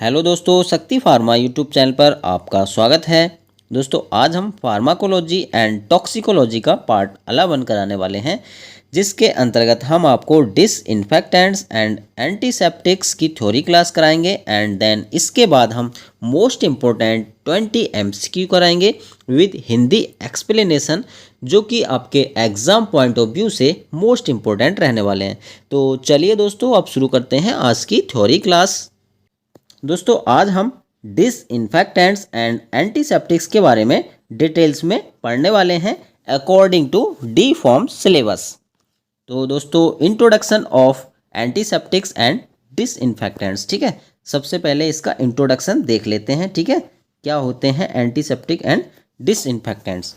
Hello दोस्तों, शक्ति pharma YouTube channel पर आपका स्वागत है। दोस्तों आज हम फार्माकोलॉजी एंड टॉक्सिकोलॉजी का पार्ट 11 कराने वाले हैं, जिसके अंतर्गत हम आपको डिसइंफेक्टेंट्स एंड एंटीसेप्टिक्स की थ्योरी क्लास कराएंगे एंड देन इसके बाद हम मोस्ट इम्पोर्टेंट 20 MCQ कराएंगे विद हिंदी एक्सप्लेनेशन, जो कि आपके एग्ज़ाम पॉइंट ऑफ व्यू से मोस्ट इम्पोर्टेंट रहने वाले हैं। तो चलिए दोस्तों, अब शुरू करते हैं आज की थ्योरी क्लास। दोस्तों आज हम डिसइंफेक्टेंट्स एंड एंटीसेप्टिक्स के बारे में डिटेल्स में पढ़ने वाले हैं according to D pharm syllabus. तो दोस्तों introduction of antiseptics and disinfectants, ठीक है। सबसे पहले इसका इंट्रोडक्शन देख लेते हैं, ठीक है। क्या होते हैं एंटीसेप्टिक एंड डिसइंफेक्टेंट्स?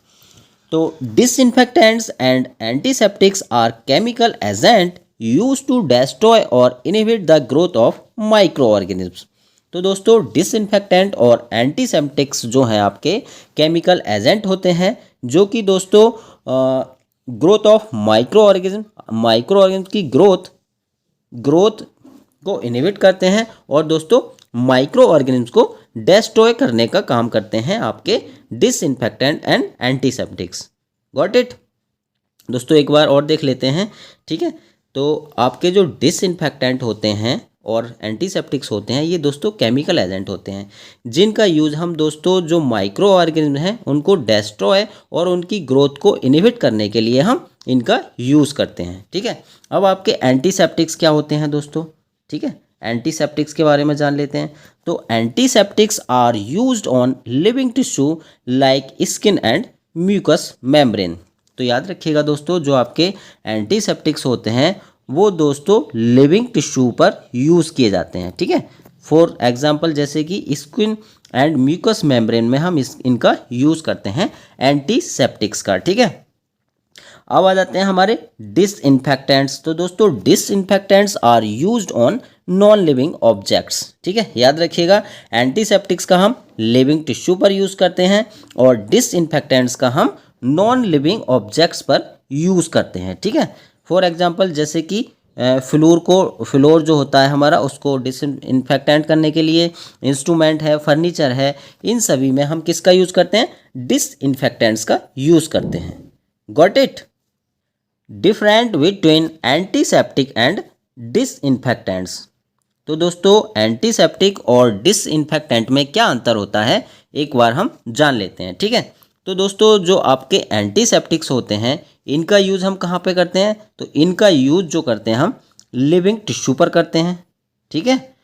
तो disinfectants and antiseptics are chemical agent use to destroy और inhibit the growth of microorganisms. तो दोस्तों डिसइंफेक्टेंट और एंटीसेप्टिक्स जो हैं आपके केमिकल एजेंट होते हैं, जो कि दोस्तों ग्रोथ ऑफ माइक्रो ऑर्गेनिज्म की ग्रोथ को इनहिबिट करते हैं और दोस्तों माइक्रो ऑर्गेनिज्म को डिस्ट्रॉय करने का काम करते हैं आपके disinfectant and antiseptics. Got it? दोस्तों एक बार और देख लेते हैं, ठीक है। तो आपके जो डिसइंफेक्टेंट होते हैं और एंटीसेप्टिक्स होते हैं, ये दोस्तों केमिकल एजेंट होते हैं, जिनका यूज़ हम दोस्तों जो माइक्रो ऑर्गेनिज्म हैं उनको डिस्ट्रॉय और उनकी ग्रोथ को इनहिबिट करने के लिए हम इनका यूज़ करते हैं, ठीक है। अब आपके एंटीसेप्टिक्स क्या होते हैं दोस्तों, ठीक है। एंटीसेप्टिक्स के बारे में जान लेते हैं। तो antiseptics are used on living tissue like skin and mucous membrane. तो याद रखिएगा दोस्तों, जो आपके एंटीसेप्टिक्स होते हैं वो दोस्तों लिविंग टिश्यू पर यूज़ किए जाते हैं, ठीक है। फॉर एग्जांपल जैसे कि स्किन एंड म्यूकस मेम्ब्रेन में हम इनका यूज़ करते हैं एंटीसेप्टिक्स का, ठीक है। अब आ जाते हैं हमारे डिसइंफेक्टेंट्स। तो दोस्तों disinfectants are used on non living objects, ठीक है। याद रखिएगा, एंटीसेप्टिक्स का हम लिविंग टिश्यू पर यूज़ करते हैं और डिसइंफेक्टेंट्स का हम नॉन लिविंग ऑब्जेक्ट्स पर यूज़ करते हैं, ठीक है। फॉर एग्जांपल जैसे कि फ्लोर जो होता है हमारा, उसको डिसइंफेक्टेंट करने के लिए इंस्ट्रूमेंट है, फर्नीचर है, इन सभी में हम किसका यूज़ करते हैं? डिसइंफेक्टेंट्स का यूज़ करते हैं। Got it? Different between antiseptic and disinfectants. तो दोस्तों एंटीसेप्टिक और डिसइंफेक्टेंट में क्या अंतर होता है, एक बार हम जान लेते हैं, ठीक है। तो दोस्तों जो आपके एंटीसेप्टिक्स होते हैं, इनका यूज़ हम कहाँ पे करते हैं? तो इनका यूज़ जो करते हैं हम लिविंग टिश्यू पर करते हैं, ठीक है।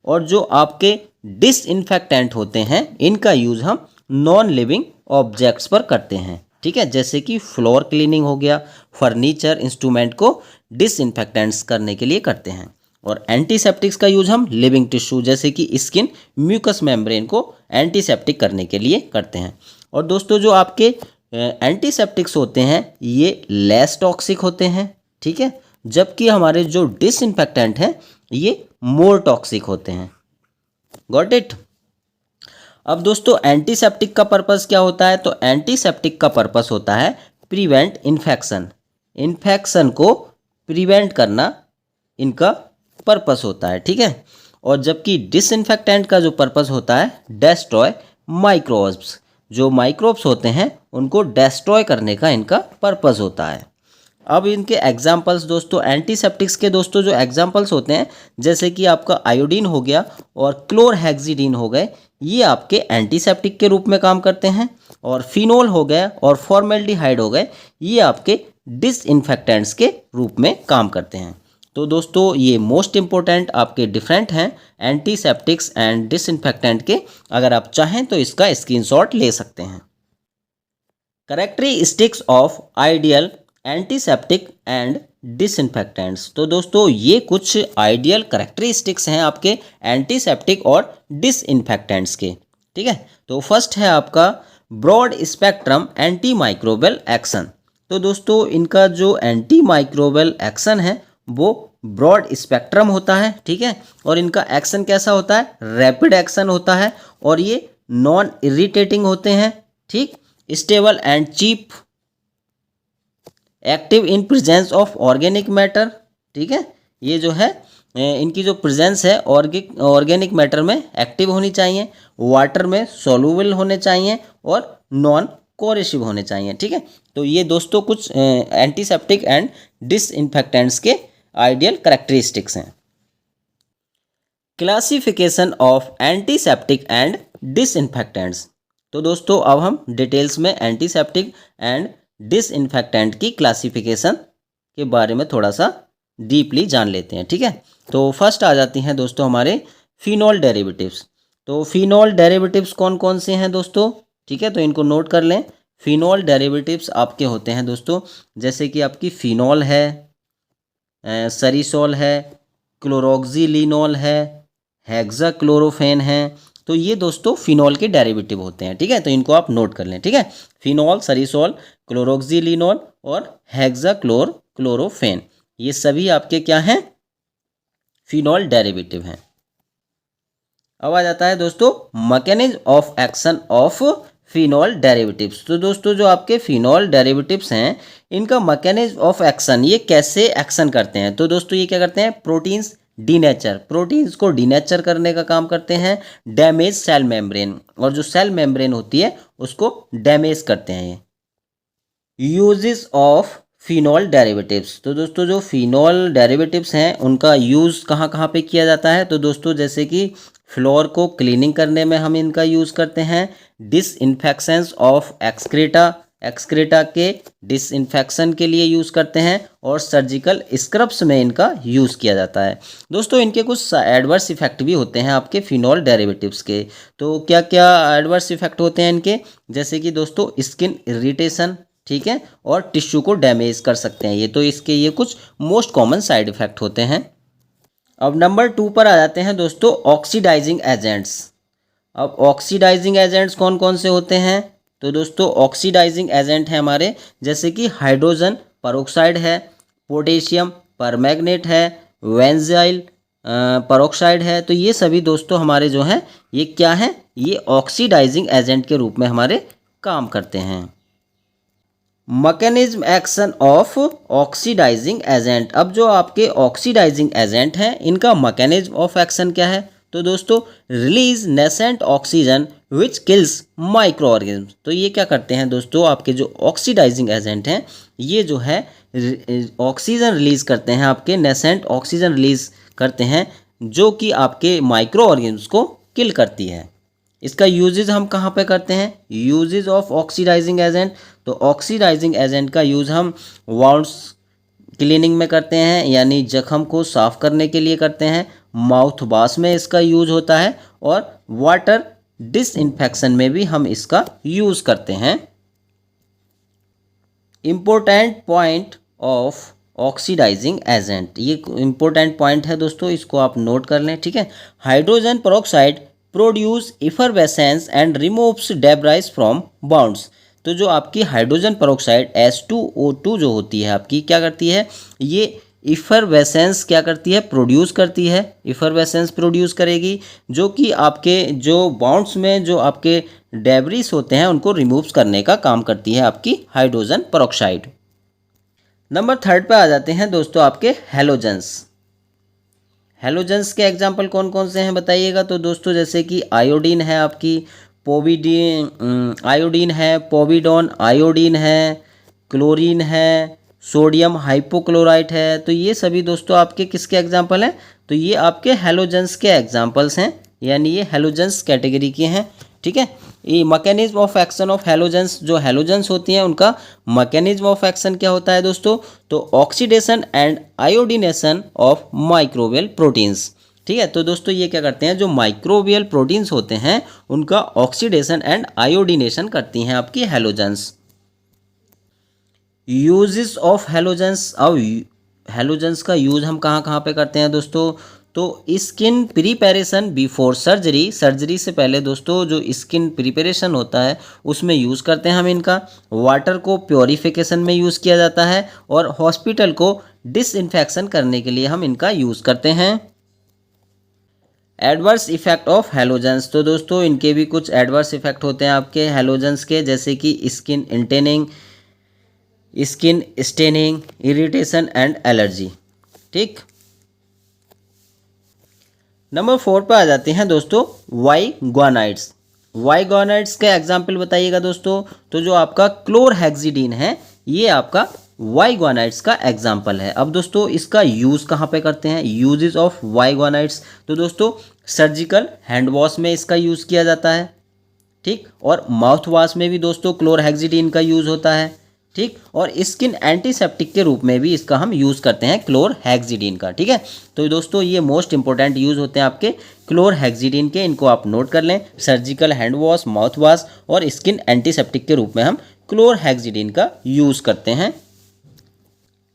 और जो आपके डिसइंफेक्टेंट होते हैं, इनका यूज़ हम नॉन लिविंग ऑब्जेक्ट्स पर करते हैं, ठीक है। जैसे कि फ्लोर क्लीनिंग हो गया, फर्नीचर, इंस्ट्रूमेंट को डिसइंफेक्टेंट्स करने के लिए करते हैं। और एंटीसेप्टिक्स का यूज़ हम लिविंग टिश्यू जैसे कि स्किन, म्यूकस मेम्ब्रेन को एंटीसेप्टिक करने के लिए करते हैं। और दोस्तों जो आपके एंटीसेप्टिक्स होते हैं ये लेस टॉक्सिक होते हैं, ठीक है, जबकि हमारे जो डिसइंफेक्टेंट हैं ये मोर टॉक्सिक होते हैं। Got it? अब दोस्तों एंटीसेप्टिक का पर्पस क्या होता है? तो एंटीसेप्टिक का पर्पस होता है प्रिवेंट इन्फेक्शन को प्रिवेंट करना इनका पर्पस होता है, ठीक है। और जबकि डिसइंफेक्टेंट का जो पर्पस होता है डिस्ट्रॉय माइक्रोब्स, जो माइक्रोब्स होते हैं उनको डिस्ट्रॉय करने का इनका पर्पस होता है। अब इनके एग्जाम्पल्स दोस्तों एंटीसेप्टिक्स के दोस्तों जो एग्जाम्पल्स होते हैं, जैसे कि आपका आयोडीन हो गया और क्लोरहेक्सिडीन हो गए, ये आपके एंटीसेप्टिक के रूप में काम करते हैं। और फिनोल हो गया और फॉर्मेल्डिहाइड हो गए, ये आपके डिसइंफेक्टेंट्स के रूप में काम करते हैं। तो दोस्तों ये मोस्ट इम्पोर्टेंट आपके डिफरेंट हैं एंटीसेप्टिक्स एंड डिसइंफेक्टेंट के। अगर आप चाहें तो इसका स्क्रीनशॉट ले सकते हैं। Characteristics of ideal antiseptic and disinfectants. तो दोस्तों ये कुछ आइडियल कैरेक्टरिस्टिक्स हैं आपके एंटीसेप्टिक और डिसइंफेक्टेंट्स के, ठीक है। तो फर्स्ट है आपका broad spectrum anti microbial action. तो दोस्तों इनका जो एंटी माइक्रोबियल एक्शन है वो ब्रॉड स्पेक्ट्रम होता है, ठीक है। और इनका एक्शन कैसा होता है? रैपिड एक्शन होता है और ये नॉन इरिटेटिंग होते हैं, ठीक। Stable and cheap, active in presence of organic matter, ठीक है। ये जो है इनकी जो प्रेजेंस है ऑर्गेनिक मैटर में एक्टिव होनी चाहिए, वाटर में सॉल्युबल होने चाहिए और नॉन कोरेसिव होने चाहिए। ठीक है, तो ये दोस्तों कुछ एंटीसेप्टिक एंड डिसइंफेक्टेंट्स के आइडियल कैरेक्टरिस्टिक्स हैं। Classification of antiseptic and disinfectants. तो दोस्तों अब हम डिटेल्स में एंटीसेप्टिक एंड डिसइंफेक्टेंट की क्लासिफिकेशन के बारे में थोड़ा सा डीपली जान लेते हैं। ठीक है, तो फर्स्ट आ जाती हैं दोस्तों हमारे फिनॉल डेरिवेटिव्स। तो फिनॉल डेरिवेटिव्स कौन कौन से हैं दोस्तों? ठीक है, तो इनको नोट कर लें। फिनॉल डेरिवेटिव्स आपके होते हैं दोस्तों, जैसे कि आपकी फिनॉल है, सरीसोल है, क्लोरोक्सीलिनोल है, हेक्साक्लोरोफेन है। तो ये दोस्तों फिनॉल के डेरिवेटिव होते हैं। ठीक है, तो इनको आप नोट कर लें। ठीक है, फिनॉल, सरीसोल, क्लोरोक्सीलिनोल और हेक्साक्लोरोफेन, ये सभी आपके क्या हैं? फिनॉल डेरिवेटिव हैं। अब आ जाता है दोस्तों mechanism of action of phenol derivatives. तो दोस्तों जो आपके फिनॉल डेरिवेटिव्स हैं, इनका मैकेनिज्म ऑफ एक्शन, ये कैसे एक्शन करते हैं? तो दोस्तों ये क्या करते हैं? प्रोटीन्स प्रोटीन्स को डीनेचर करने का काम करते हैं, डैमेज सेल मेम्ब्रेन, और जो सेल मेम्ब्रेन होती है उसको डैमेज करते हैं ये। Uses of phenol derivatives. तो दोस्तों जो फिनॉल डेरिवेटिव्स हैं उनका यूज़ कहाँ कहाँ पे किया जाता है? तो दोस्तों जैसे कि फ्लोर को क्लीनिंग करने में हम इनका यूज़ करते हैं, डिसइंफेक्शंस ऑफ एक्सक्रीटा के डिसइंफेक्शन के लिए यूज़ करते हैं, और सर्जिकल स्क्रब्स में इनका यूज़ किया जाता है। दोस्तों इनके कुछ एडवर्स इफेक्ट भी होते हैं आपके फिनॉल डेरिवेटिव्स के। तो क्या क्या एडवर्स इफेक्ट होते हैं इनके? जैसे कि दोस्तों स्किन इरिटेशन, ठीक है, और टिश्यू को डैमेज कर सकते हैं ये। तो इसके ये कुछ मोस्ट कॉमन साइड इफेक्ट होते हैं। अब नंबर 2 पर आ जाते हैं दोस्तों ऑक्सीडाइजिंग एजेंट्स। अब ऑक्सीडाइजिंग एजेंट्स कौन कौन से होते हैं? तो दोस्तों ऑक्सीडाइजिंग एजेंट है हमारे, जैसे कि हाइड्रोजन परऑक्साइड है, पोटेशियम परमैंगनेट है, बेंजाइल परऑक्साइड है। तो ये सभी दोस्तों हमारे जो हैं ये क्या हैं? ये ऑक्सीडाइजिंग एजेंट के रूप में हमारे काम करते हैं। Mechanism action of oxidising agent. अब जो आपके ऑक्सीडाइजिंग एजेंट हैं इनका मैकेनिज्म ऑफ एक्शन क्या है? तो दोस्तों release nascent oxygen which kills micro organism. तो ये क्या करते हैं दोस्तों? आपके जो ऑक्सीडाइजिंग एजेंट हैं ये जो है ऑक्सीजन रिलीज करते हैं, आपके नेसेंट ऑक्सीजन रिलीज करते हैं, जो कि आपके माइक्रो ऑर्गेनिज्म को किल करती है। इसका यूजेज हम कहाँ पे करते हैं? Uses of oxidising agent. तो ऑक्सीडाइजिंग एजेंट का यूज़ हम वाउंड्स क्लीनिंग में करते हैं, यानी जख्म को साफ करने के लिए करते हैं, माउथ वाश में इसका यूज होता है, और वाटर डिसइंफेक्शन में भी हम इसका यूज करते हैं। Important point of oxidising agent, ये इम्पोर्टेंट पॉइंट है दोस्तों, इसको आप नोट कर लें। ठीक है, hydrogen peroxide produce effervescence and removes debris from wounds. तो जो आपकी हाइड्रोजन पेरोक्साइड H2O2 जो होती है आपकी, क्या करती है? ये इफरवेसेंस क्या करती है? प्रोड्यूस करती है, इफरवेसेंस प्रोड्यूस करेगी, जो कि आपके जो बाउंड्स में जो आपके डेब्रिस होते हैं उनको रिमूव करने का काम करती है आपकी हाइड्रोजन पेरोक्साइड। नंबर 3 पे आ जाते हैं दोस्तों आपके हैलोजेंस। हैलोजेंस के एग्जाम्पल कौन कौन से हैं बताइएगा? तो दोस्तों जैसे कि आयोडीन है आपकी, आयोडीन है, पोविडोन आयोडीन है, क्लोरीन है, सोडियम हाइपोक्लोराइट है। तो ये सभी दोस्तों आपके किसके एग्जाम्पल हैं? तो ये आपके हैलोजेंस के एग्जाम्पल्स हैं, यानी ये हैलोजेंस कैटेगरी के हैं। ठीक है, ये mechanism of action of halogens, जो हैलोजेंस होती हैं उनका मैकेनिज्म ऑफ एक्शन क्या होता है दोस्तों? तो oxidation and iodination of microbial proteins. ठीक है, तो दोस्तों ये क्या करते हैं? जो माइक्रोबियल प्रोटीन्स होते हैं उनका ऑक्सीडेशन एंड आयोडीनेशन करती हैं आपकी हैलोजेंस। Uses of halogens. अब हैलोजेंस का यूज हम कहाँ कहाँ पे करते हैं दोस्तों? तो skin preparation before surgery, surgery से पहले दोस्तों जो स्किन प्रिपरेशन होता है उसमें यूज़ करते हैं हम इनका। वाटर को प्योरीफिकेशन में यूज़ किया जाता है, और हॉस्पिटल को डिसइंफेक्शन करने के लिए हम इनका यूज़ करते हैं। Adverse effect of halogens. तो दोस्तों इनके भी कुछ एडवर्स इफेक्ट होते हैं आपके हैलोजेंस के, जैसे कि स्किन इंटेनिंग, skin staining, irritation and allergy. ठीक, नंबर 4 पे आ जाते हैं दोस्तों वाई ग्वानाइड्स। वाई ग्वानाइड्स का एग्जाम्पल बताइएगा दोस्तों। तो जो आपका क्लोरहेक्सिडीन है ये आपका वाई ग्वानाइड्स का एग्जाम्पल है। अब दोस्तों इसका यूज़ कहाँ पे करते हैं, यूजेस ऑफ वाई ग्वानाइड्स। तो दोस्तों सर्जिकल हैंड वॉश में इसका यूज़ किया जाता है, ठीक। और माउथ वॉश में भी दोस्तों क्लोरहेक्सिडीन का यूज़ होता है, ठीक। और स्किन एंटीसेप्टिक के रूप में भी इसका हम यूज़ करते हैं क्लोरहेक्सिडीन का, ठीक है। तो दोस्तों ये मोस्ट इंपॉर्टेंट यूज़ होते हैं आपके क्लोरहेक्सिडीन के, इनको आप नोट कर लें। Surgical hand wash, mouth wash और स्किन एंटीसेप्टिक के रूप में हम क्लोरहेक्सिडीन का यूज़ करते हैं।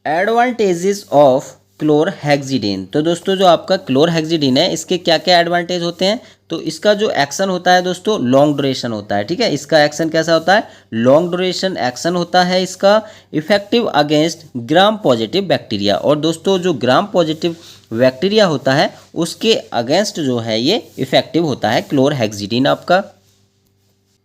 Advantages of chlorhexidine. तो दोस्तों जो आपका क्लोरहेक्सिडीन है इसके क्या क्या एडवांटेज होते हैं। तो इसका जो एक्शन होता है दोस्तों लॉन्ग ड्यूरेशन होता है, ठीक है। इसका एक्शन कैसा होता है, लॉन्ग ड्यूरेशन एक्शन होता है इसका, effective against gram positive bacteria. और दोस्तों जो ग्राम पॉजिटिव बैक्टीरिया होता है उसके अगेंस्ट जो है ये इफेक्टिव होता है क्लोरहेक्सिडीन आपका।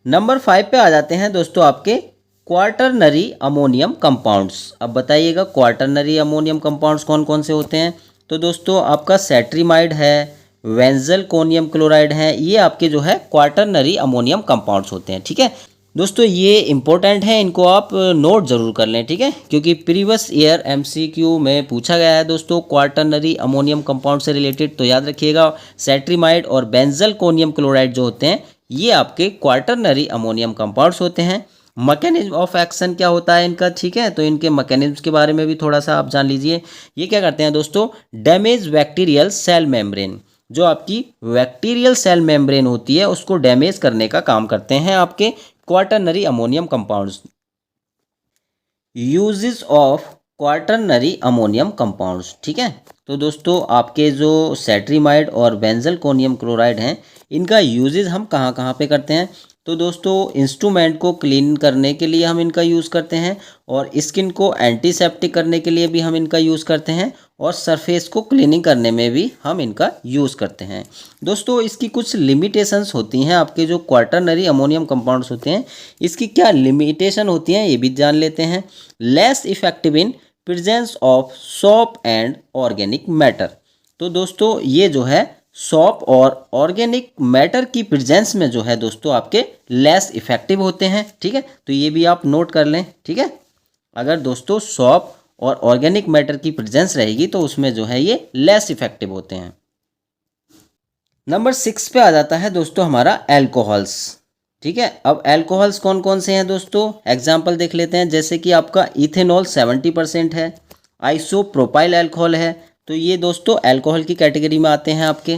नंबर 5 पे आ जाते हैं दोस्तों आपके क्वार्टरनरी अमोनियम कंपाउंड्स। अब बताइएगा क्वार्टरनरी अमोनियम कंपाउंड्स कौन कौन से होते हैं। तो दोस्तों आपका सेट्रीमाइड है, बेंजलकोनियम क्लोराइड है, ये आपके जो है क्वार्टरनरी अमोनियम कंपाउंड्स होते हैं, ठीक है। दोस्तों ये इंपॉर्टेंट है, इनको आप नोट जरूर कर लें, ठीक है, क्योंकि प्रीवियस ईयर एमसीक्यू में पूछा गया है दोस्तों क्वार्टरनरी अमोनियम कंपाउंड से रिलेटेड। तो याद रखिएगा सेट्रीमाइड और बेंजलकोनियम क्लोराइड जो होते हैं ये आपके क्वार्टरनरी अमोनियम कंपाउंड्स होते हैं। मैकेनिज्म ऑफ एक्शन क्या होता है इनका, ठीक है, तो इनके मैकेनिज्म के बारे में भी थोड़ा सा आप जान लीजिए। ये क्या करते हैं दोस्तों, डैमेज बैक्टीरियल सेल मेम्ब्रेन, जो आपकी बैक्टीरियल सेल मेम्ब्रेन होती है उसको डैमेज करने का काम करते हैं आपके quaternary ammonium compounds. Uses of quaternary ammonium compounds, ठीक है। तो दोस्तों आपके जो सेट्रीमाइड और बेंजलकोनियम क्लोराइड हैं इनका यूजेस हम कहाँ कहाँ पे करते हैं। तो दोस्तों इंस्ट्रूमेंट को क्लीन करने के लिए हम इनका यूज़ करते हैं, और स्किन को एंटीसेप्टिक करने के लिए भी हम इनका यूज़ करते हैं, और सरफेस को क्लीनिंग करने में भी हम इनका यूज़ करते हैं। दोस्तों इसकी कुछ लिमिटेशंस होती हैं, आपके जो क्वार्टरनरी अमोनियम कंपाउंड्स होते हैं इसकी क्या लिमिटेशन होती हैं ये भी जान लेते हैं। Less effective in presence of soap and organic matter. तो दोस्तों ये जो है सॉप और ऑर्गेनिक मैटर की प्रेजेंस में जो है दोस्तों आपके लेस इफेक्टिव होते हैं, ठीक है। तो ये भी आप नोट कर लें, ठीक है। अगर दोस्तों सॉप और ऑर्गेनिक मैटर की प्रेजेंस रहेगी तो उसमें जो है ये लेस इफेक्टिव होते हैं। नंबर 6 पे आ जाता है दोस्तों हमारा एल्कोहल्स, ठीक है। अब एल्कोहल्स कौन कौन से हैं दोस्तों, एग्जाम्पल देख लेते हैं। जैसे कि आपका इथेनॉल 70% है, आइसोप्रोपाइल एल्कोहल है, तो ये दोस्तों अल्कोहल की कैटेगरी में आते हैं आपके।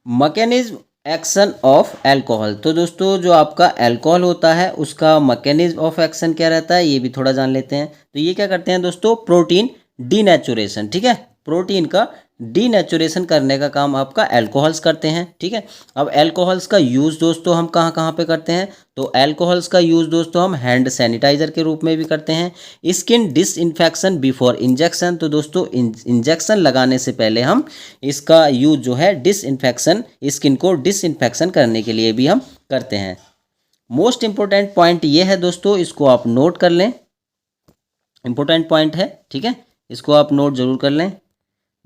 Mechanism action of alcohol. तो दोस्तों जो आपका अल्कोहल होता है उसका मैकेनिज्म ऑफ एक्शन क्या रहता है ये भी थोड़ा जान लेते हैं। तो ये क्या करते हैं दोस्तों, प्रोटीन डीनेचुरेशन, ठीक है, प्रोटीन का डीनेचुरेशन करने का काम आपका अल्कोहल्स करते हैं, ठीक है। अब अल्कोहल्स का यूज़ दोस्तों हम कहाँ कहाँ पे करते हैं। तो अल्कोहल्स का यूज़ दोस्तों हम हैंड सैनिटाइजर के रूप में भी करते हैं। Skin disinfection before injection. तो दोस्तों इंजेक्शन लगाने से पहले हम इसका यूज़ जो है डिसइंफेक्शन, स्किन को डिसइंफेक्शन करने के लिए भी हम करते हैं। मोस्ट इंपॉर्टेंट पॉइंट ये है दोस्तों, इसको आप नोट कर लें, इंपॉर्टेंट पॉइंट है, ठीक है, इसको आप नोट जरूर कर लें।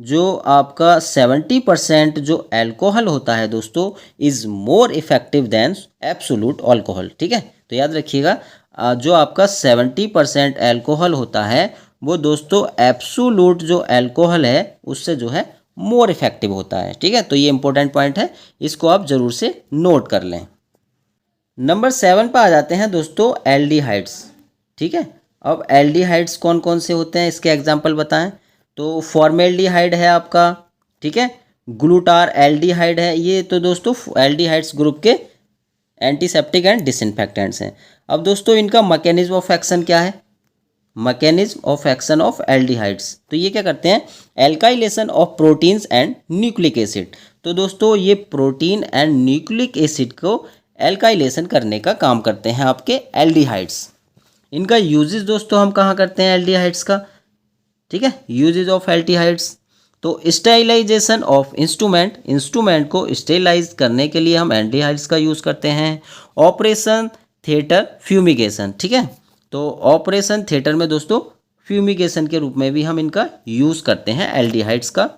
जो आपका 70% जो अल्कोहल होता है दोस्तों is more effective than absolute alcohol, ठीक है। तो याद रखिएगा जो आपका 70% अल्कोहल होता है वो दोस्तों एब्सोल्यूट जो अल्कोहल है उससे जो है मोर इफेक्टिव होता है, ठीक है। तो ये इंपॉर्टेंट पॉइंट है, इसको आप ज़रूर से नोट कर लें। नंबर 7 पर आ जाते हैं दोस्तों एल्डिहाइड्स, ठीक है। अब एल्डिहाइड्स कौन कौन से होते हैं इसके एग्जाम्पल बताएं। तो फॉर्मेल्डिहाइड है आपका, ठीक है, ग्लूटार एल्डिहाइड है, ये तो दोस्तों एल्डिहाइड्स ग्रुप के एंटीसेप्टिक एंड डिसइंफेक्टेंट्स हैं। अब दोस्तों इनका मैकेनिज्म ऑफ एक्शन क्या है, mechanism of action of aldehydes. तो ये क्या करते हैं, alkylation of proteins and nucleic acid. तो दोस्तों ये प्रोटीन एंड न्यूक्लिक एसिड को एल्काइलेशन करने का काम करते हैं आपके एल्डिहाइड्स। इनका यूजेस दोस्तों हम कहाँ करते हैं एल्डिहाइड्स का, ठीक है, यूजेज ऑफ एल्डिहाइड्स। तो स्टेरिलाइजेशन ऑफ इंस्ट्रूमेंट, इंस्ट्रूमेंट को स्टेरिलाइज करने के लिए हम एल्डिहाइड्स का यूज़ करते हैं। ऑपरेशन थिएटर फ्यूमिगेशन, ठीक है, तो ऑपरेशन थिएटर में दोस्तों फ्यूमिगेशन के रूप में भी हम इनका यूज़ करते हैं एल्डिहाइड्स का।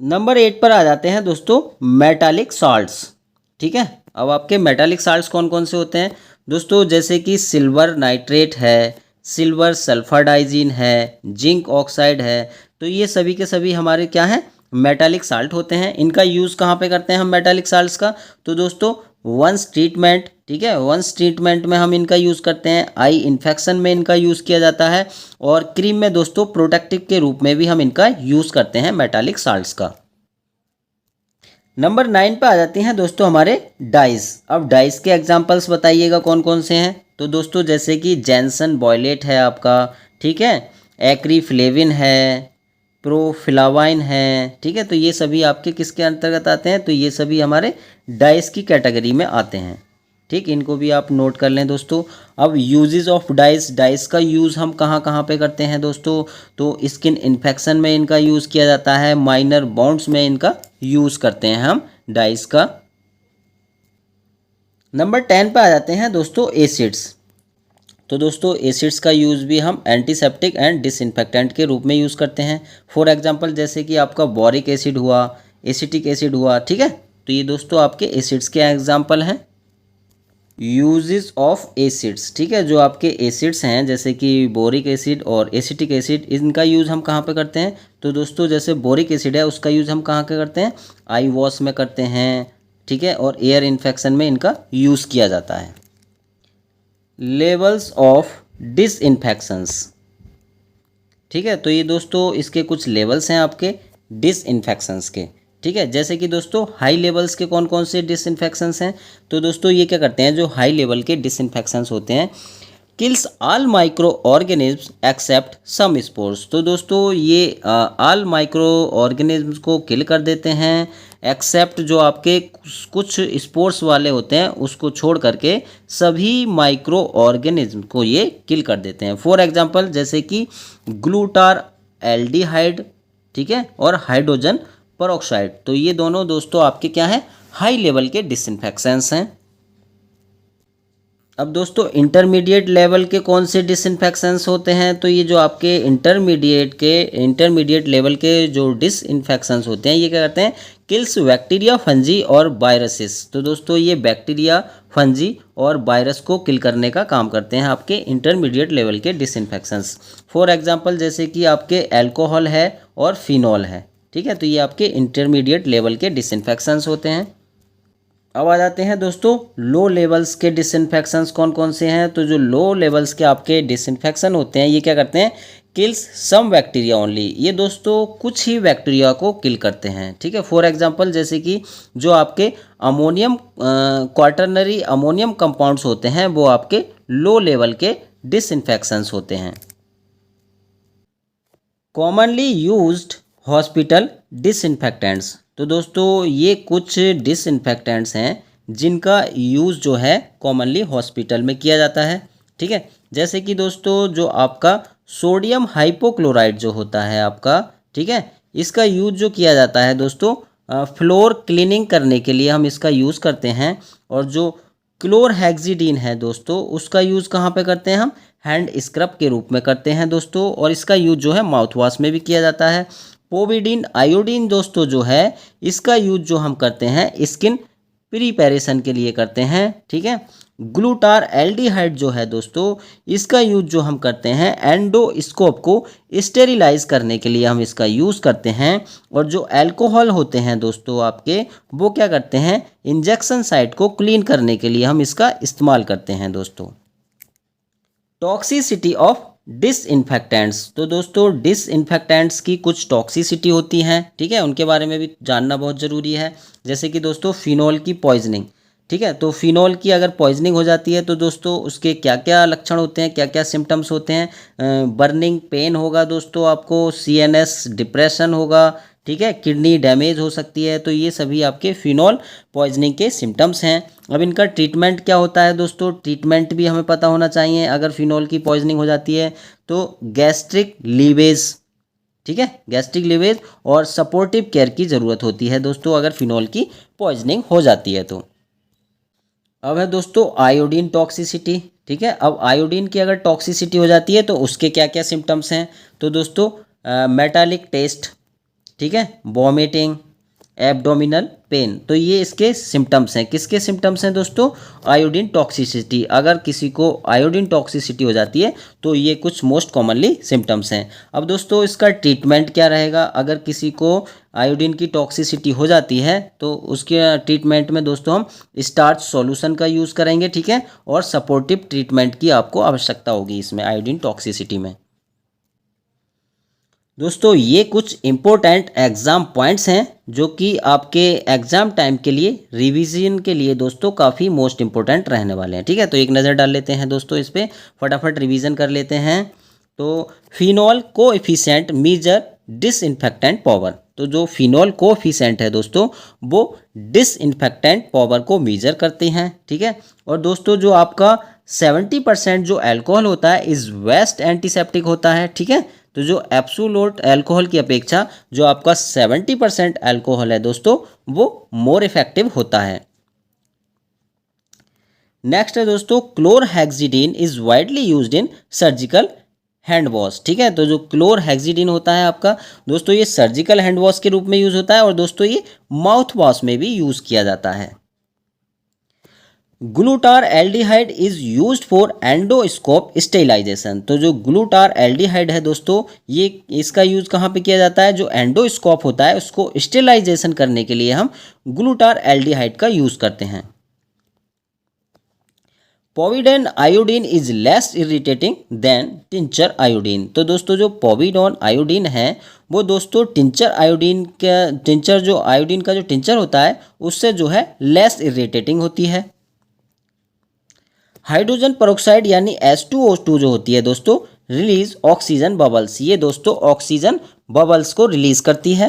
नंबर 8 पर आ जाते हैं दोस्तों मेटालिक साल्ट्स। ठीक है, अब आपके मेटालिक साल्ट्स कौन कौन से होते हैं दोस्तों, जैसे कि सिल्वर नाइट्रेट है, सिल्वर सल्फर डाइजीन है, जिंक ऑक्साइड है। तो ये सभी के सभी हमारे क्या हैं, मेटालिक साल्ट होते हैं। इनका यूज़ कहाँ पे करते हैं हम मेटालिक साल्ट्स का, तो दोस्तों वंस ट्रीटमेंट, ठीक है, वंस ट्रीटमेंट में हम इनका यूज़ करते हैं। आई इन्फेक्शन में इनका यूज़ किया जाता है, और क्रीम में दोस्तों प्रोटेक्टिव के रूप में भी हम इनका यूज़ करते हैं मेटालिक साल्ट्स का। नंबर 9 पे आ जाती हैं दोस्तों हमारे डाइस। अब डाइस के एग्जांपल्स बताइएगा कौन कौन से हैं, तो दोस्तों जैसे कि जैनसन बॉयलेट है आपका, ठीक है, एक्रीफ्लेविन है, प्रोफ्लावाइन है, ठीक है। तो ये सभी आपके किसके अंतर्गत आते हैं, तो ये सभी हमारे डाइस की कैटेगरी में आते हैं। ठीक, इनको भी आप नोट कर लें दोस्तों। अब यूजेस ऑफ डाइस, डाइस का यूज़ हम कहाँ कहाँ पे करते हैं दोस्तों, तो स्किन इन्फेक्शन में इनका यूज़ किया जाता है, माइनर बाउंड्स में इनका यूज़ करते हैं हम डाइस का। नंबर 10 पे आ जाते हैं दोस्तों एसिड्स। तो दोस्तों एसिड्स का यूज़ भी हम एंटीसेप्टिक एंड डिसइंफेक्टेंट के रूप में यूज़ करते हैं। फॉर एग्जांपल जैसे कि आपका बोरिक एसिड हुआ, एसिटिक एसिड हुआ, ठीक है। तो ये दोस्तों आपके एसिड्स के एग्जांपल हैं। यूजेस ऑफ एसिड्स, ठीक है, जो आपके एसिड्स हैं जैसे कि बोरिक एसिड और एसिटिक एसिड, इनका यूज़ हम कहाँ पे करते हैं, तो दोस्तों जैसे बोरिक एसिड है उसका यूज़ हम कहाँ पे करते हैं, आई वॉश में करते हैं, ठीक है, और एयर इन्फेक्शन में इनका यूज़ किया जाता है। लेवल्स ऑफ डिसइंफेक्शंस, ठीक है, तो ये दोस्तों इसके कुछ लेवल्स हैं आपके डिसइंफेक्शंस के। ठीक है, जैसे कि दोस्तों हाई लेवल्स के कौन कौन से डिसइंफेक्शंस हैं, तो दोस्तों ये क्या करते हैं, जो हाई लेवल के डिसइंफेक्शंस होते हैं, kills all micro organism except some spores. तो दोस्तों ये ऑल माइक्रो ऑर्गेनिज्म को किल कर देते हैं, एक्सेप्ट जो आपके कुछ स्पोर्स वाले होते हैं उसको छोड़ करके सभी माइक्रो ऑर्गेनिज्म को ये किल कर देते हैं। फॉर एग्जांपल जैसे कि ग्लूटार एल्डिहाइड, ठीक है, और हाइड्रोजन परऑक्साइड। तो ये दोनों दोस्तों आपके क्या हैं, हाई लेवल के डिसइंफेक्शंस हैं। अब दोस्तों इंटरमीडिएट लेवल के कौन से डिसइंफेक्शंस होते हैं, तो ये जो आपके इंटरमीडिएट लेवल के जो डिसइंफेक्शंस होते हैं ये क्या करते हैं, किल्स बैक्टीरिया, फंजी और वायरसेस। तो दोस्तों ये बैक्टीरिया, फंजी और वायरस को किल करने का काम करते हैं आपके इंटरमीडिएट लेवल के डिसइंफेक्शंस। फॉर एग्जांपल जैसे कि आपके अल्कोहल है और फिनॉल है, ठीक है, तो ये आपके इंटरमीडिएट लेवल के डिसइंफेक्शंस होते हैं। अब आ जाते हैं दोस्तों लो लेवल्स के डिसइंफेक्शंस कौन कौन से हैं, तो जो लो लेवल्स के आपके डिसइंफेक्शन होते हैं ये क्या करते हैं, किल्स सम बैक्टीरिया ओनली। ये दोस्तों कुछ ही बैक्टीरिया को किल करते हैं, ठीक है। फॉर एग्जांपल जैसे कि जो आपके अमोनियम क्वाटरनरी अमोनियम कंपाउंड्स होते हैं वो आपके लो लेवल के डिसइंफेक्शंस होते हैं। Commonly used hospital disinfectants. तो दोस्तों ये कुछ डिसइंफेक्टेंट्स हैं जिनका यूज़ जो है कॉमनली हॉस्पिटल में किया जाता है, ठीक है। जैसे कि दोस्तों जो आपका सोडियम हाइपोक्लोराइड जो होता है आपका, ठीक है, इसका यूज़ जो किया जाता है दोस्तों फ्लोर क्लीनिंग करने के लिए हम इसका यूज़ करते हैं। और जो क्लोरहेक्सिडीन है दोस्तों उसका यूज़ कहाँ पे करते हैं हम, हैंड स्क्रब के रूप में करते हैं दोस्तों, और इसका यूज़ जो है माउथ वॉश में भी किया जाता है। पोविडीन आयोडीन दोस्तों जो है इसका यूज जो हम करते हैं स्किन प्रिपरेशन के लिए करते हैं, ठीक है। ग्लूटार एल्डिहाइड जो है दोस्तों इसका यूज जो हम करते हैं एंडोस्कोप को स्टेरिलाइज करने के लिए हम इसका यूज़ करते हैं। और जो अल्कोहल होते हैं दोस्तों आपके वो क्या करते हैं, इंजेक्शन साइट को क्लीन करने के लिए हम इसका इस्तेमाल करते हैं दोस्तों। Toxicity of disinfectants. तो दोस्तों डिसइंफेक्टेंट्स की कुछ टॉक्सिसिटी होती हैं, ठीक है, उनके बारे में भी जानना बहुत ज़रूरी है। जैसे कि दोस्तों फिनॉल की पॉइजनिंग, ठीक है, तो फिनॉल की अगर पॉइजनिंग हो जाती है तो दोस्तों उसके क्या क्या लक्षण होते हैं, क्या क्या सिम्टम्स होते हैं, बर्निंग पेन होगा दोस्तों आपको, CNS डिप्रेशन होगा, ठीक है, किडनी डैमेज हो सकती है। तो ये सभी आपके फिनॉल पॉइजनिंग के सिम्टम्स हैं। अब इनका ट्रीटमेंट क्या होता है दोस्तों, ट्रीटमेंट भी हमें पता होना चाहिए। अगर फिनॉल की पॉइजनिंग हो जाती है तो गैस्ट्रिक लीवेज, ठीक है, गैस्ट्रिक लीवेज और सपोर्टिव केयर की ज़रूरत होती है दोस्तों अगर फिनॉल की पॉइजनिंग हो जाती है तो। अब है दोस्तों आयोडीन टॉक्सिसिटी, ठीक है। अब आयोडीन की अगर टॉक्सिसिटी हो जाती है तो उसके क्या क्या सिम्टम्स हैं, तो दोस्तों मेटालिक टेस्ट, ठीक है, वॉमिटिंग, एब्डोमिनल पेन। तो ये इसके सिम्टम्स हैं। किसके सिम्टम्स हैं दोस्तों? Iodine toxicity. अगर किसी को आयोडीन टॉक्सिसिटी हो जाती है तो ये कुछ मोस्ट कॉमनली सिम्टम्स हैं। अब दोस्तों इसका ट्रीटमेंट क्या रहेगा? अगर किसी को आयोडीन की टॉक्सिसिटी हो जाती है तो उसके ट्रीटमेंट में दोस्तों हम स्टार्च सॉल्यूशन का यूज़ करेंगे, ठीक है, और सपोर्टिव ट्रीटमेंट की आपको आवश्यकता होगी इसमें आयोडीन टॉक्सिसिटी में। दोस्तों ये कुछ इम्पोर्टेंट एग्ज़ाम पॉइंट्स हैं जो कि आपके एग्ज़ाम टाइम के लिए रिवीजन के लिए दोस्तों काफ़ी मोस्ट इम्पोर्टेंट रहने वाले हैं, ठीक है। तो एक नज़र डाल लेते हैं दोस्तों इस पर, फटाफट रिवीजन कर लेते हैं। तो phenol coefficient measure disinfectant power. तो जो फिनॉल कोएफिशिएंट है दोस्तों वो डिसइंफेक्टेंट पावर को मेजर करते हैं, ठीक है। और दोस्तों जो आपका 70% जो अल्कोहल होता है इज वेस्ट एंटीसेप्टिक होता है, ठीक है। तो जो एब्सोल्यूट अल्कोहल की अपेक्षा जो आपका 70% अल्कोहल है दोस्तों वो मोर इफेक्टिव होता है। नेक्स्ट है दोस्तों chlorhexidine is widely used in surgical hand wash, ठीक है। तो जो क्लोरहेक्सिडिन होता है आपका दोस्तों ये सर्जिकल हैंड वॉश के रूप में यूज होता है और दोस्तों ये माउथ वॉश में भी यूज किया जाता है। Glutaraldehyde is used for endoscope sterilisation. तो जो ग्लूटार एल्डिहाइड है दोस्तों ये इसका यूज कहाँ पे किया जाता है? जो एंडोस्कोप होता है उसको स्टेरिलाइजेशन करने के लिए हम ग्लूटार एल्डिहाइड का यूज करते हैं। Povidone iodine is less irritating than tincture iodine. तो दोस्तों जो पोविडोन आयोडीन है वो दोस्तों टिंचर जो आयोडीन का जो टिंचर होता है उससे जो है लेस इरिटेटिंग होती है। हाइड्रोजन पेरोक्साइड यानी H2O2 जो होती है दोस्तों रिलीज ऑक्सीजन बबल्स। ये दोस्तों ऑक्सीजन बबल्स को रिलीज करती है।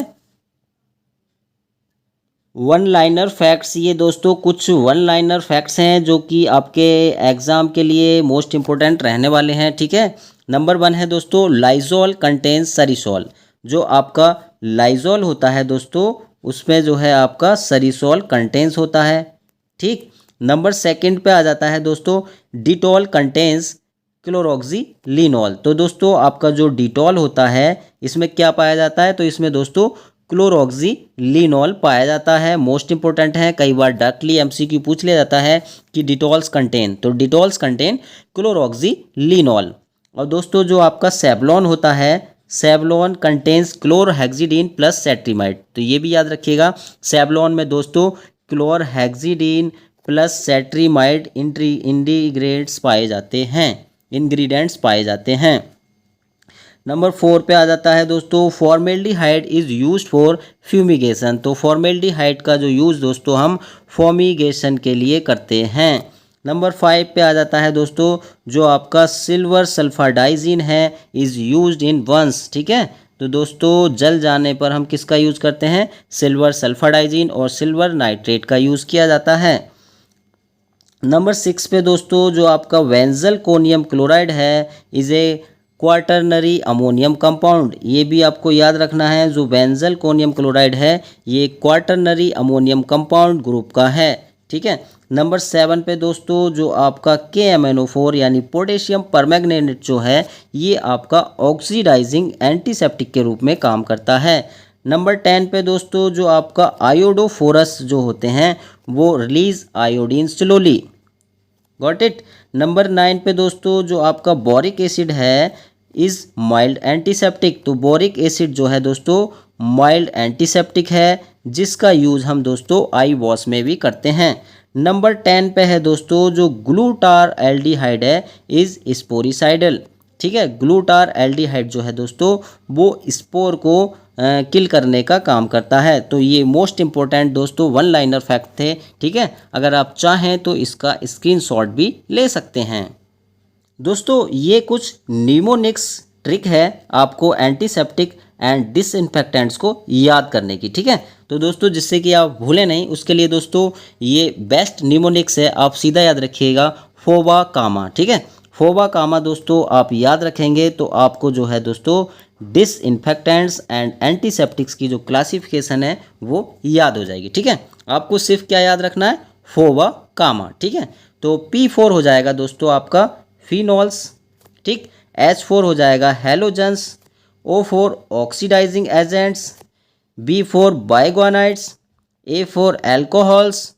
वन लाइनर फैक्ट्स, ये दोस्तों कुछ वन लाइनर फैक्ट्स हैं जो कि आपके एग्जाम के लिए मोस्ट इंपॉर्टेंट रहने वाले हैं, ठीक है। नंबर 1 है दोस्तों लाइजोल कंटेन्स सरीसोल। जो आपका लाइजोल होता है दोस्तों उसमें जो है आपका सरीसोल कंटेन्स होता है, ठीक। नंबर 2 पे आ जाता है दोस्तों डिटॉल कंटेन्स क्लोरोक्सीलिनोल। तो दोस्तों आपका जो डिटॉल होता है इसमें क्या पाया जाता है? तो इसमें दोस्तों क्लोरोक्सीलिनोल पाया जाता है। मोस्ट इंपॉर्टेंट है, कई बार डायरेक्टली एमसीक्यू पूछ लिया जाता है कि डिटॉल्स कंटेन, तो डिटॉल्स कंटेन क्लोरोक्सीलिनोल। और दोस्तों जो आपका सेवलॉन होता है Savlon contains chlorhexidine plus cetrimide. तो ये भी याद रखिएगा सेवलॉन में दोस्तों क्लोरहेक्सिडिन प्लस सेट्रीमाइड इंग्रीडिएंट्स पाए जाते हैं। नंबर 4 पे आ जाता है दोस्तों formaldehyde is used for fumigation. तो फॉर्मेल्डिहाइड का जो यूज़ दोस्तों हम फॉर्मिगेशन के लिए करते हैं। नंबर 5 पे आ जाता है दोस्तों जो आपका सिल्वर सल्फाडाइजिन है इज़ यूज्ड इन वंस, ठीक है। तो दोस्तों जल जाने पर हम किसका यूज़ करते हैं? सिल्वर सल्फाडाइजिन और सिल्वर नाइट्रेट का यूज़ किया जाता है। नंबर 6 पे दोस्तों जो आपका वेंजल कोनियम क्लोराइड है is a quaternary ammonium compound. ये भी आपको याद रखना है, जो बेंजल कोनियम क्लोराइड है ये क्वाटरनरी अमोनियम कंपाउंड ग्रुप का है, ठीक है। नंबर 7 पे दोस्तों जो आपका KMnO4 यानी पोटेशियम परमैंगनेट जो है ये आपका ऑक्सीडाइजिंग एंटीसेप्टिक के रूप में काम करता है। नंबर 10 पे दोस्तों जो आपका आयोडोफोरस जो होते हैं वो release iodine slowly, got it. Number 9 पे दोस्तों जो आपका बोरिक एसिड है इज़ माइल्ड एंटीसेप्टिक। तो बोरिक एसिड जो है दोस्तों माइल्ड एंटीसेप्टिक है जिसका यूज़ हम दोस्तों आई वॉश में भी करते हैं। नंबर 10 पे है दोस्तों जो ग्लूटार एल्डिहाइड है इज़ स्पोरिसाइडल, ठीक है। ग्लूटार एल्डिहाइड जो है दोस्तों वो स्पोर को किल करने का काम करता है। तो ये मोस्ट इंपॉर्टेंट दोस्तों वन लाइनर फैक्ट थे, ठीक है। अगर आप चाहें तो इसका स्क्रीनशॉट भी ले सकते हैं। दोस्तों ये कुछ निमोनिक्स ट्रिक है आपको एंटीसेप्टिक एंड डिसइंफेक्टेंट्स को याद करने की, ठीक है। तो दोस्तों जिससे कि आप भूलें नहीं उसके लिए दोस्तों ये बेस्ट निमोनिक्स है, आप सीधा याद रखिएगा फोबा कामा, ठीक है। फोबा कामा दोस्तों आप याद रखेंगे तो आपको जो है दोस्तों डिसइंफेक्टेंट्स एंड एंटीसेप्टिक्स की जो क्लासिफिकेशन है वो याद हो जाएगी, ठीक है। आपको सिर्फ क्या याद रखना है? फोबा कामा, ठीक है। तो P4 हो जाएगा दोस्तों आपका फिनॉल्स, ठीक। H4 हो जाएगा halogens, O4 oxidising agents, B for biguanides, A for alcohols,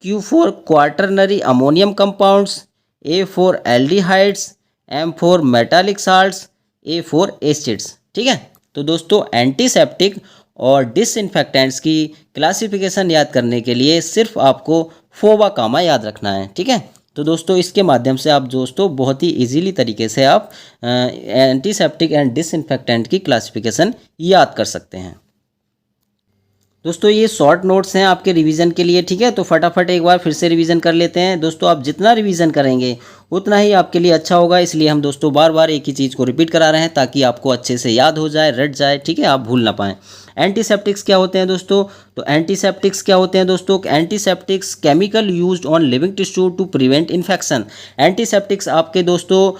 Q for quaternary ammonium compounds, A for aldehydes, M for metallic salts, A for acids। ठीक है, तो दोस्तों एंटीसेप्टिक और डिसइंफेक्टेंट्स की क्लासिफिकेशन याद करने के लिए सिर्फ आपको फोबा कामा याद रखना है। ठीक है, तो दोस्तों इसके माध्यम से आप दोस्तों बहुत ही इजीली तरीके से आप एंटीसेप्टिक एंड डिसइंफेक्टेंट की क्लासिफिकेशन याद कर सकते हैं। दोस्तों ये शॉर्ट नोट्स हैं आपके रिवीजन के लिए। ठीक है, तो फटाफट एक बार फिर से रिवीजन कर लेते हैं। दोस्तों आप जितना रिवीजन करेंगे उतना ही आपके लिए अच्छा होगा, इसलिए हम दोस्तों बार बार एक ही चीज़ को रिपीट करा रहे हैं ताकि आपको अच्छे से याद हो जाए, रट जाए। ठीक है, आप भूल ना पाएँ। एंटीसेप्टिक्स क्या होते हैं दोस्तों? तो एंटीसेप्टिक्स क्या होते हैं दोस्तों? Antiseptics chemical used on living tissue to prevent infection. Antiseptics आपके दोस्तों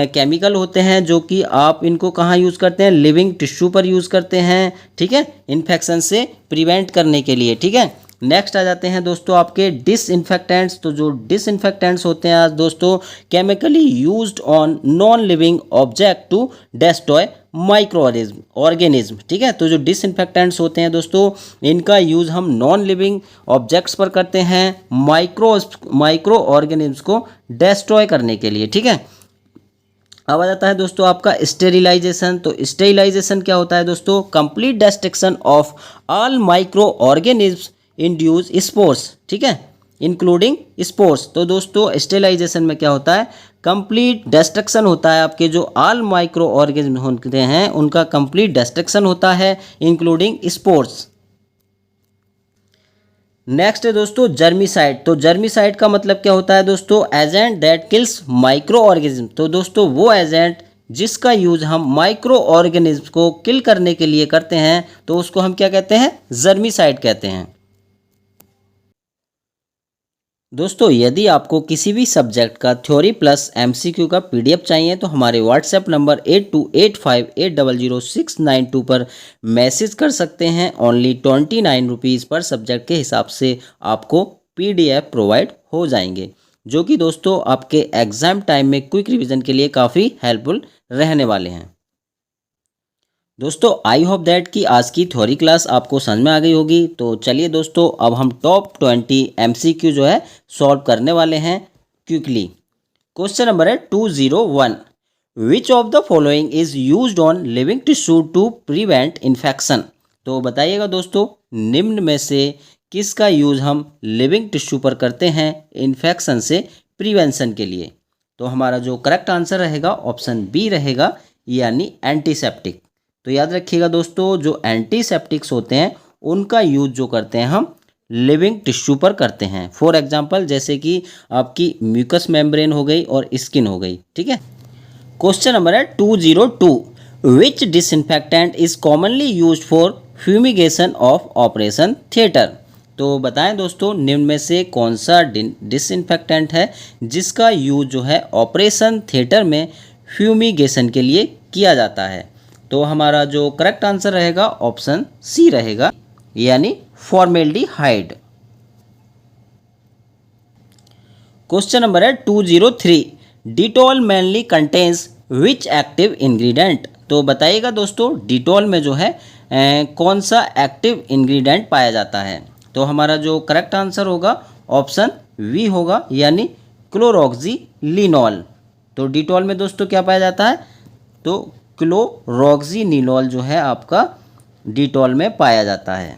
केमिकल होते हैं जो कि आप इनको कहाँ यूज़ करते हैं? लिविंग टिश्यू पर यूज़ करते हैं। ठीक है, इन्फेक्शन से प्रिवेंट करने के लिए। ठीक है, नेक्स्ट आ जाते हैं दोस्तों आपके डिसइंफेक्टेंट्स। तो जो डिसइंफेक्टेंट्स होते हैं आज दोस्तों chemically used on non living object to destroy micro organism. ठीक है, तो जो डिसइंफेक्टेंट्स होते हैं दोस्तों इनका यूज़ हम नॉन लिविंग ऑब्जेक्ट्स पर करते हैं माइक्रो ऑर्गेनिज्म को डिस्ट्रॉय करने के लिए। ठीक है, अब आ जाता है दोस्तों आपका स्टेरिलाइजेशन। तो स्टेरिलाइजेशन क्या होता है दोस्तों? Complete destruction of all micro organism induce spores. ठीक है, इंक्लूडिंग स्पोर्स। तो दोस्तों स्टेरिलाइजेशन में क्या होता है? कंप्लीट डिस्ट्रक्शन होता है, आपके जो ऑल माइक्रो ऑर्गेनिज्म होते हैं उनका कंप्लीट डिस्ट्रक्शन होता है इंक्लूडिंग स्पोर्स। नेक्स्ट है दोस्तों जर्मिसाइड। तो जर्मिसाइड का मतलब क्या होता है दोस्तों? Agent that kills micro organism. तो दोस्तों वो एजेंट जिसका यूज हम माइक्रो ऑर्गेनिज्म को किल करने के लिए करते हैं तो उसको हम क्या कहते हैं? जर्मिसाइड कहते हैं। दोस्तों यदि आपको किसी भी सब्जेक्ट का थ्योरी प्लस एमसीक्यू का पीडीएफ चाहिए तो हमारे व्हाट्सएप नंबर 8285800692 पर मैसेज कर सकते हैं। ओनली 29 रुपीज़ पर सब्जेक्ट के हिसाब से आपको पीडीएफ प्रोवाइड हो जाएंगे, जो कि दोस्तों आपके एग्ज़ाम टाइम में क्विक रिवीजन के लिए काफ़ी हेल्पफुल रहने वाले हैं। दोस्तों आई होप दैट कि आज की थ्योरी क्लास आपको समझ में आ गई होगी। तो चलिए दोस्तों अब हम टॉप 20 एमसीक्यू जो है सॉल्व करने वाले हैं क्विकली। क्वेश्चन नंबर है 201। Which of the following is used on living tissue to prevent infection. तो बताइएगा दोस्तों निम्न में से किसका यूज हम लिविंग टिश्यू पर करते हैं इन्फेक्शन से प्रिवेंशन के लिए? तो हमारा जो करेक्ट आंसर रहेगा ऑप्शन बी रहेगा, यानी एंटीसेप्टिक। तो याद रखिएगा दोस्तों जो एंटीसेप्टिक्स होते हैं उनका यूज जो करते हैं हम लिविंग टिश्यू पर करते हैं। फॉर एग्जांपल जैसे कि आपकी म्यूकस मेम्ब्रेन हो गई और स्किन हो गई। ठीक है, क्वेश्चन नंबर है 202। Which disinfectant is commonly use for fumigation of operation theatre. तो बताएं दोस्तों निम्न में से कौन सा डिसइंफेक्टेंट है जिसका यूज जो है ऑपरेशन थिएटर में फ्यूमिगेशन के लिए किया जाता है? तो हमारा जो करेक्ट आंसर रहेगा ऑप्शन सी रहेगा, यानी फॉर्मेल्डिहाइड। क्वेश्चन नंबर है 203। डिटॉल मेनली कंटेन्स विच एक्टिव इंग्रेडिएंट। तो बताइएगा दोस्तों डिटॉल में जो है कौन सा एक्टिव इंग्रेडिएंट पाया जाता है? तो हमारा जो करेक्ट आंसर होगा ऑप्शन वी होगा, यानी क्लोरोक्सीलिनॉल। तो डिटॉल में दोस्तों क्या पाया जाता है? तो क्लोरोक्सीनिलॉल जो है आपका डिटॉल में पाया जाता है।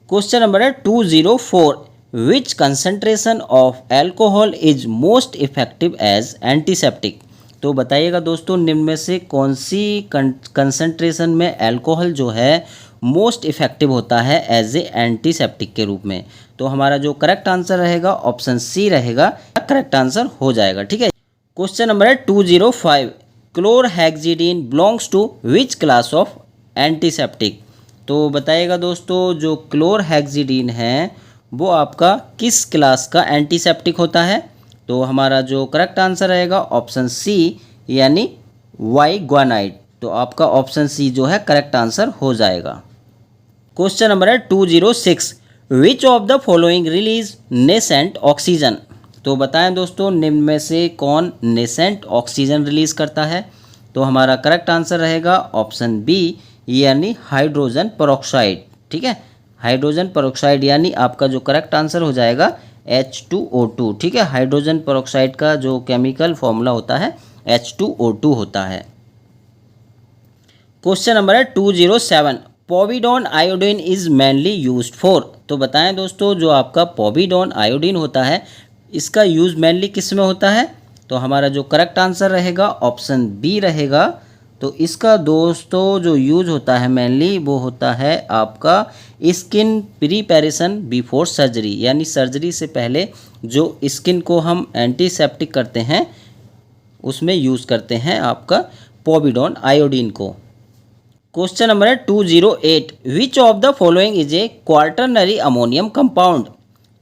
क्वेश्चन नंबर है 204। Which concentration of alcohol is most effective as antiseptic. तो बताइएगा दोस्तों निम्न में से कौन सी कंसंट्रेशन में एल्कोहल जो है मोस्ट इफेक्टिव होता है एज ए एंटीसेप्टिक के रूप में? तो हमारा जो करेक्ट आंसर रहेगा ऑप्शन सी रहेगा, करेक्ट आंसर हो जाएगा। ठीक है, क्वेश्चन नंबर है 205। Chlorhexidine belongs to which class of antiseptic. तो बताइएगा दोस्तों जो क्लोरहेक्सिडिन है वो आपका किस क्लास का एंटीसेप्टिक होता है? तो हमारा जो करेक्ट आंसर रहेगा ऑप्शन सी, यानी वाइग्वानाइड। तो आपका ऑप्शन सी जो है करेक्ट आंसर हो जाएगा। क्वेश्चन नंबर है 206। विच of the following release nascent oxygen. तो बताएं दोस्तों निम्न में से कौन नेसेंट ऑक्सीजन रिलीज करता है। तो हमारा करेक्ट आंसर रहेगा ऑप्शन बी यानी हाइड्रोजन पेरोक्साइड। ठीक है, हाइड्रोजन पेरोक्साइड यानी आपका जो करेक्ट आंसर हो जाएगा H2O2। ठीक है, हाइड्रोजन पेरोक्साइड का जो केमिकल फॉर्मूला होता है H2O2 होता है। क्वेश्चन नंबर है 207, povidone iodine is mainly used for. तो बताएं दोस्तों जो आपका पोविडोन आयोडीन होता है इसका यूज मेनली किस में होता है। तो हमारा जो करेक्ट आंसर रहेगा ऑप्शन बी रहेगा। तो इसका दोस्तों जो यूज होता है मेनली वो होता है आपका स्किन प्रिपरेशन बिफोर सर्जरी, यानी सर्जरी से पहले जो स्किन को हम एंटीसेप्टिक करते हैं उसमें यूज़ करते हैं आपका पोविडोन आयोडीन को। क्वेश्चन नंबर है 208, विच of the following is A quaternary ammonium compound.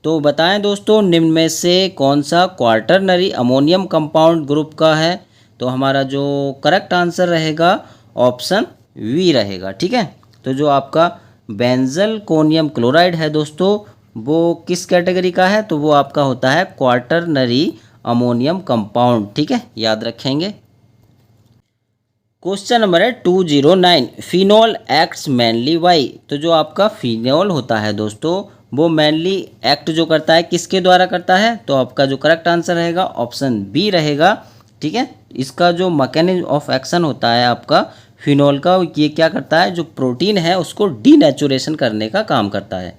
तो बताएं दोस्तों निम्न में से कौन सा क्वार्टरनरी अमोनियम कंपाउंड ग्रुप का है। तो हमारा जो करेक्ट आंसर रहेगा ऑप्शन वी रहेगा। ठीक है, तो जो आपका बेंजल कोनियम क्लोराइड है दोस्तों वो किस कैटेगरी का है। तो वो आपका होता है क्वार्टरनरी अमोनियम कंपाउंड। ठीक है, याद रखेंगे। क्वेश्चन नंबर है 209, फिनॉल एक्ट्स मेनली वाई। तो जो आपका फिनॉल होता है दोस्तों वो मेनली एक्ट जो करता है किसके द्वारा करता है। तो आपका जो करेक्ट आंसर रहेगा ऑप्शन बी रहेगा। ठीक है, इसका जो मैकेनिज्म ऑफ एक्शन होता है आपका फिनॉल का, ये क्या करता है जो प्रोटीन है उसको डीनेचुरेशन करने का काम करता है।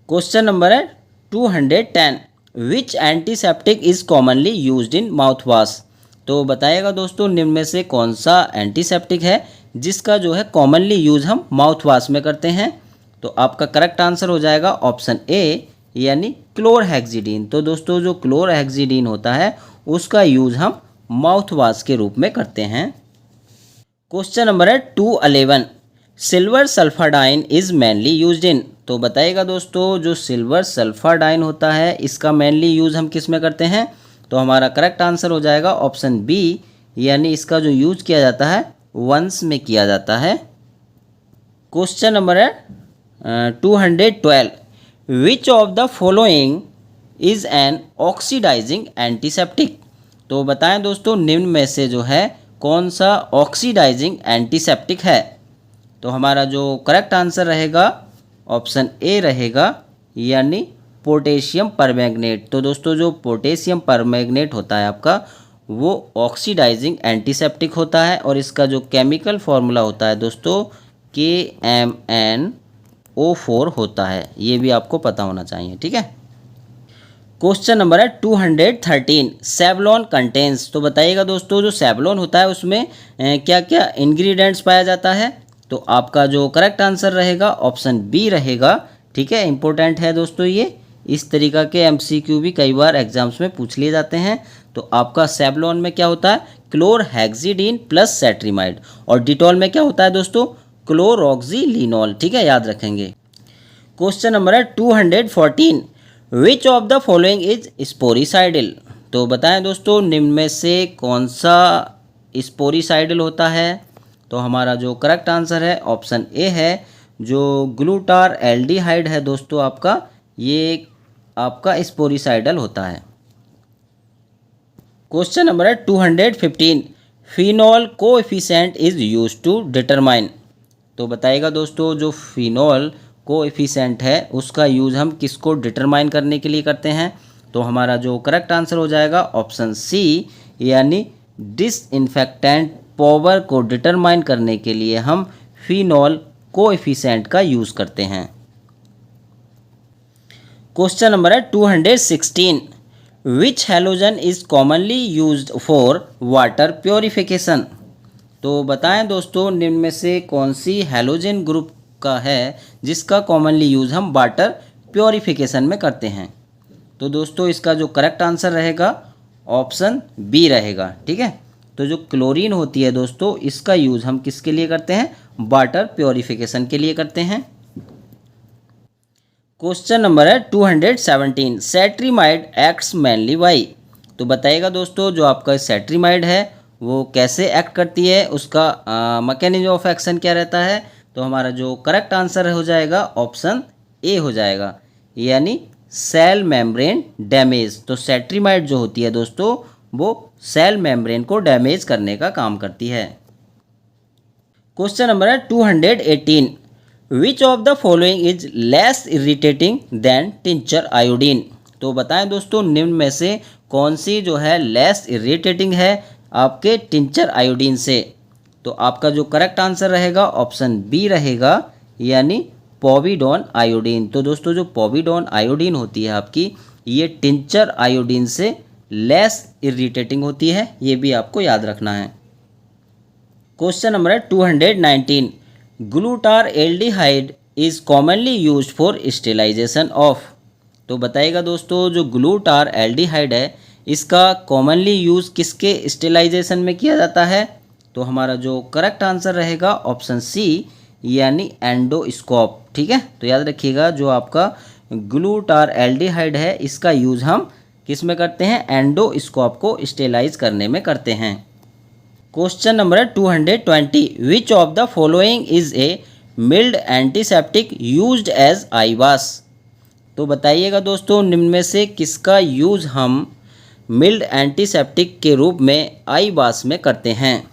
क्वेश्चन नंबर है 210, which antiseptic is commonly used in mouthwash. तो बताइएगा दोस्तों निम्न में से कौन सा एंटीसेप्टिक है जिसका जो है कॉमनली यूज हम माउथ वॉश में करते हैं। तो आपका करेक्ट आंसर हो जाएगा ऑप्शन ए यानी क्लोरहेक्सिडीन। तो दोस्तों जो क्लोरहेक्सिडीन होता है उसका यूज हम माउथ वॉश के रूप में करते हैं। क्वेश्चन नंबर है 211, silver sulfadiazine is mainly used in. तो बताइएगा दोस्तों जो सिल्वर सल्फाडाइन होता है इसका मेनली यूज हम किस में करते हैं। तो हमारा करेक्ट आंसर हो जाएगा ऑप्शन बी यानी इसका जो यूज किया जाता है वंस में किया जाता है। क्वेश्चन नंबर है 212, which of the following is an oxidising antiseptic. तो बताएं दोस्तों निम्न में से जो है कौन सा ऑक्सीडाइजिंग एंटीसेप्टिक है। तो हमारा जो करेक्ट आंसर रहेगा ऑप्शन ए रहेगा यानी पोटेशियम परमैंगनेट। तो दोस्तों जो पोटेशियम परमैंगनेट होता है आपका वो ऑक्सीडाइजिंग एंटीसेप्टिक होता है और इसका जो केमिकल फॉर्मूला होता है दोस्तों KMnO4 होता है। ये भी आपको पता होना चाहिए। ठीक है, क्वेश्चन नंबर है 213, सेवलॉन कंटेन्स। तो बताइएगा दोस्तों जो सेवलॉन होता है उसमें क्या क्या इंग्रेडिएंट्स पाया जाता है। तो आपका जो करेक्ट आंसर रहेगा ऑप्शन बी रहेगा। ठीक है, इंपॉर्टेंट है दोस्तों ये, इस तरीक़ा के MCQ भी कई बार एग्जाम्स में पूछ लिए जाते हैं। तो आपका सेवलॉन में क्या होता है क्लोरहेक्सिडीन प्लस सेट्रीमाइड और डिटॉल में क्या होता है दोस्तों क्लोरोक्सीलिनॉल। ठीक है, याद रखेंगे। क्वेश्चन नंबर है 214, which of the following is sporicidal. तो बताएं दोस्तों निम्न में से कौन सा स्पोरिसाइडल होता है। तो हमारा जो करेक्ट आंसर है ऑप्शन ए है, जो ग्लूटार एल्डिहाइड है दोस्तों आपका ये आपका स्पोरिसाइडल होता है। क्वेश्चन नंबर है 215, phenol coefficient is used to determine. तो बताइएगा दोस्तों जो फिनॉल कोएफिशिएंट है उसका यूज़ हम किसको डिटरमाइन करने के लिए करते हैं। तो हमारा जो करेक्ट आंसर हो जाएगा ऑप्शन सी यानी डिसइंफेक्टेंट पावर को डिटरमाइन करने के लिए हम फिनॉल कोएफिशिएंट का यूज़ करते हैं। क्वेश्चन नंबर है 216, which halogen is commonly used for water purification. तो बताएं दोस्तों निम्न में से कौन सी हैलोजन ग्रुप का है जिसका कॉमनली यूज़ हम वाटर प्योरिफिकेशन में करते हैं। तो दोस्तों इसका जो करेक्ट आंसर रहेगा ऑप्शन बी रहेगा। ठीक है, तो जो क्लोरीन होती है दोस्तों इसका यूज़ हम किसके लिए करते हैं वाटर प्योरिफिकेशन के लिए करते हैं। क्वेश्चन नंबर है 217, सेट्रीमाइड एक्ट्स मेनली वाई। तो बताइएगा दोस्तों जो आपका सेट्रीमाइड है वो कैसे एक्ट करती है, उसका मैकेनिज्म ऑफ एक्शन क्या रहता है। तो हमारा जो करेक्ट आंसर हो जाएगा ऑप्शन ए हो जाएगा यानी सेल मेम्ब्रेन डैमेज। तो सेट्रीमाइड जो होती है दोस्तों वो सेल मेम्ब्रेन को डैमेज करने का काम करती है। क्वेश्चन नंबर है 218, which of the following is less irritating than tincture iodine. तो बताएं दोस्तों निम्न में से कौन सी जो है लेस इरिटेटिंग है आपके टिंचर आयोडीन से। तो आपका जो करेक्ट आंसर रहेगा ऑप्शन बी रहेगा, यानी पॉविडोन आयोडीन। तो दोस्तों जो पॉविडोन आयोडीन होती है आपकी, ये टिंचर आयोडीन से लेस इरिटेटिंग होती है, ये भी आपको याद रखना है। क्वेश्चन नंबर है 219, glutaraldehyde is commonly used for sterilisation of. तो बताइएगा दोस्तों जो ग्लूटार एल्डिहाइड है इसका कॉमनली यूज़ किसके स्टेलाइजेशन में किया जाता है। तो हमारा जो करेक्ट आंसर रहेगा ऑप्शन सी, यानी एंडोस्कोप। ठीक है, तो याद रखिएगा जो आपका ग्लूटार एल्डिहाइड है इसका यूज़ हम किस में करते हैं, एंडोस्कोप को स्टेलाइज करने में करते हैं। क्वेश्चन नंबर है 220, which of the following is a mild antiseptic used as eye wash. तो बताइएगा दोस्तों निम्न में से किसका यूज़ हम मिल्ड एंटीसेप्टिक के रूप में आई वॉश में करते हैं।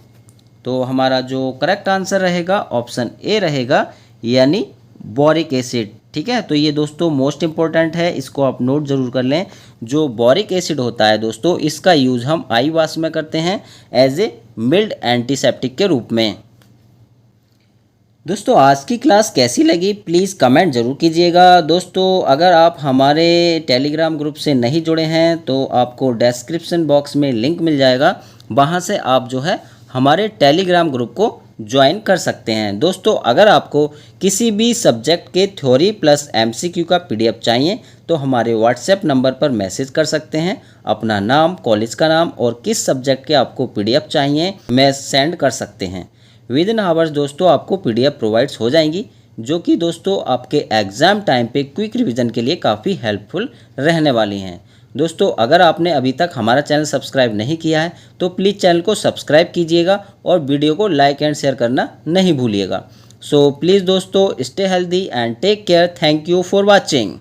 तो हमारा जो करेक्ट आंसर रहेगा ऑप्शन ए रहेगा, यानी बोरिक एसिड। ठीक है, तो ये दोस्तों मोस्ट इम्पॉर्टेंट है, इसको आप नोट जरूर कर लें। जो बोरिक एसिड होता है दोस्तों इसका यूज़ हम आई वॉश में करते हैं एज ए मिल्ड एंटीसेप्टिक के रूप में। दोस्तों आज की क्लास कैसी लगी प्लीज़ कमेंट ज़रूर कीजिएगा। दोस्तों अगर आप हमारे टेलीग्राम ग्रुप से नहीं जुड़े हैं तो आपको डिस्क्रिप्शन बॉक्स में लिंक मिल जाएगा, वहाँ से आप जो है हमारे टेलीग्राम ग्रुप को ज्वाइन कर सकते हैं। दोस्तों अगर आपको किसी भी सब्जेक्ट के थ्योरी प्लस एमसीक्यू का पीडीएफ चाहिए तो हमारे व्हाट्सएप नंबर पर मैसेज कर सकते हैं, अपना नाम, कॉलेज का नाम और किस सब्जेक्ट के आपको पीडीएफ चाहिए मैं सेंड कर सकते हैं। विद इन आवर्स दोस्तों आपको पीडीएफ प्रोवाइड्स हो जाएंगी, जो कि दोस्तों आपके एग्ज़ाम टाइम पे क्विक रिवीजन के लिए काफ़ी हेल्पफुल रहने वाली हैं। दोस्तों अगर आपने अभी तक हमारा चैनल सब्सक्राइब नहीं किया है तो प्लीज़ चैनल को सब्सक्राइब कीजिएगा और वीडियो को लाइक एंड शेयर करना नहीं भूलिएगा। सो प्लीज़ दोस्तों stay healthy and take care. Thank you for watching.